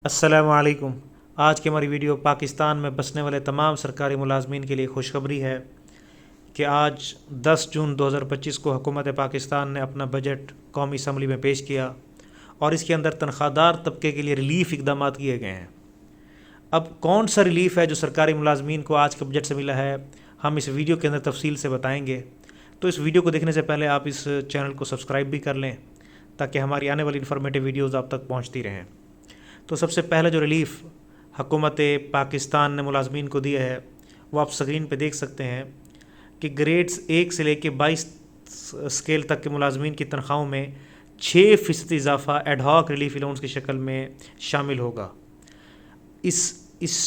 अस्सलामु अलैकुम। आज की हमारी वीडियो पाकिस्तान में बसने वाले तमाम सरकारी मुलाजमीन के लिए खुशखबरी है कि आज 10 जून 2025 को हुकूमत पाकिस्तान ने अपना बजट कौमी असम्बली में पेश किया और इसके अंदर तनख्वाहदार तबके के लिए रिलीफ इकदाम किए गए हैं। अब कौन सा रिलीफ है जो सरकारी मुलाजमीन को आज के बजट से मिला है, हम इस वीडियो के अंदर तफसील से बताएंगे। तो इस वीडियो को देखने से पहले आप इस चैनल को सब्सक्राइब भी कर लें ताकि हमारी आने वाली इन्फॉर्मेटिव वीडियोज़ आप तक पहुँचती रहें। तो सबसे पहले जो रिलीफ हुकूमत पाकिस्तान ने मुलाजमीन को दिया है वो आप स्क्रीन पे देख सकते हैं कि ग्रेड्स 1 से लेकर 22 स्केल तक के मुलाजमीन की तनख्वाहों में 6% इजाफ़ा एडहॉक रिलीफ अलाउंस की शक्ल में शामिल होगा। इस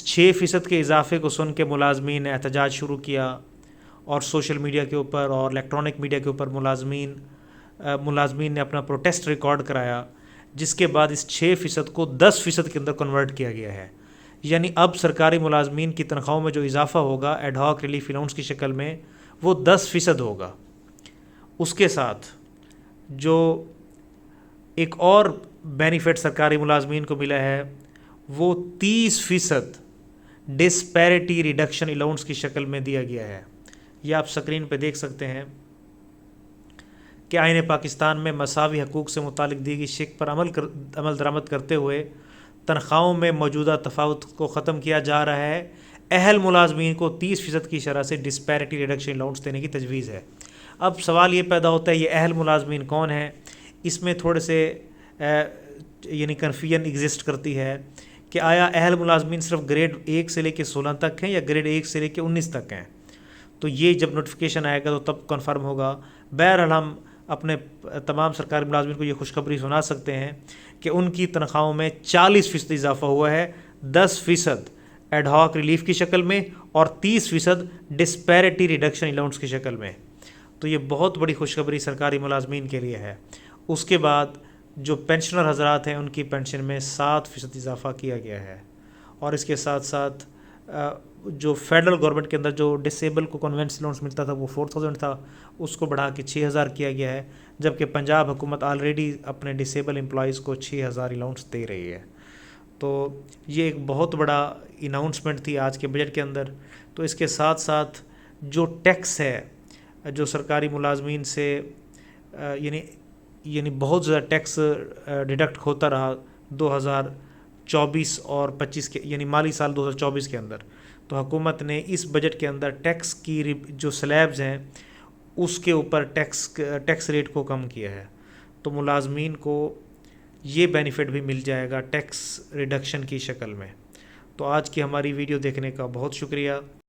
6% के इजाफे को सुन के मुलाजमीन ने एहतजाज शुरू किया और सोशल मीडिया के ऊपर और इलेक्ट्रॉनिक मीडिया के ऊपर मुलाजमीन ने अपना प्रोटेस्ट रिकॉर्ड कराया, जिसके बाद इस 6% को 10% के अंदर कन्वर्ट किया गया है। यानी अब सरकारी मुलाजमीन की तनख्वाहों में जो इजाफ़ा होगा एडहॉक रिलीफ अलाउंस की शक्ल में वो 10% होगा। उसके साथ जो एक और बेनिफिट सरकारी मुलाजमीन को मिला है वो 30% डिस्पैरिटी रिडक्शन अलाउंस की शक्ल में दिया गया है। यह आप स्क्रीन पे देख सकते हैं कि आईन पाकिस्तान में मसावी हकूक़ से मुतालिक दी गई शिक पर अमल दरामद करते हुए तनख्वाहों में मौजूदा तफावत को ख़त्म किया जा रहा है। अहल मुलाजमीन को 30% की शरह से डिस्पैरिटी रिडक्शन अलाउंस देने की तजवीज़ है। अब सवाल ये पैदा होता है ये अहल मुलाजमीन कौन है। इसमें थोड़े से यानी कन्फ्यूजन एग्जिस्ट करती है कि आया अहल मुलाजमीन सिर्फ ग्रेड 1 से लेकर 16 तक हैं या ग्रेड 1 से लेकर 19 तक हैं। तो ये जब नोटिफिकेशन आएगा तो तब कन्फर्म होगा। बहरहाल हम अपने तमाम सरकारी मुलाजमीन को ये खुशखबरी सुना सकते हैं कि उनकी तनख्वाहों में 40% इजाफा हुआ है, 10% एडहॉक रिलीफ की शक्ल में और 30% डिस्पैरिटी रिडक्शन अलाउंस की शक्ल में। तो ये बहुत बड़ी खुशखबरी सरकारी मुलाजमीन के लिए है। उसके बाद जो पेंशनर हजरात हैं उनकी पेंशन में 7% इजाफा किया गया है और इसके साथ साथ जो फेडरल गवर्नमेंट के अंदर जो डिसेबल को कन्वेंस अलाउंस मिलता था वो 4000 था, उसको बढ़ा के 6000 किया गया है, जबकि पंजाब हुकूमत ऑलरेडी अपने डिसेबल एम्प्लॉइज़ को 6000 अलाउंस दे रही है। तो ये एक बहुत बड़ा अनाउंसमेंट थी आज के बजट के अंदर। तो इसके साथ साथ जो टैक्स है जो सरकारी मुलाजमीन से यानी बहुत ज़्यादा टैक्स डिडक्ट होता रहा 2024 और 25 के यानी माली साल 2024 के अंदर, तो हुकूमत ने इस बजट के अंदर टैक्स की जो स्लैब्स हैं उसके ऊपर टैक्स रेट को कम किया है। तो मुलाजमीन को ये बेनिफिट भी मिल जाएगा टैक्स रिडक्शन की शक्ल में। तो आज की हमारी वीडियो देखने का बहुत शुक्रिया।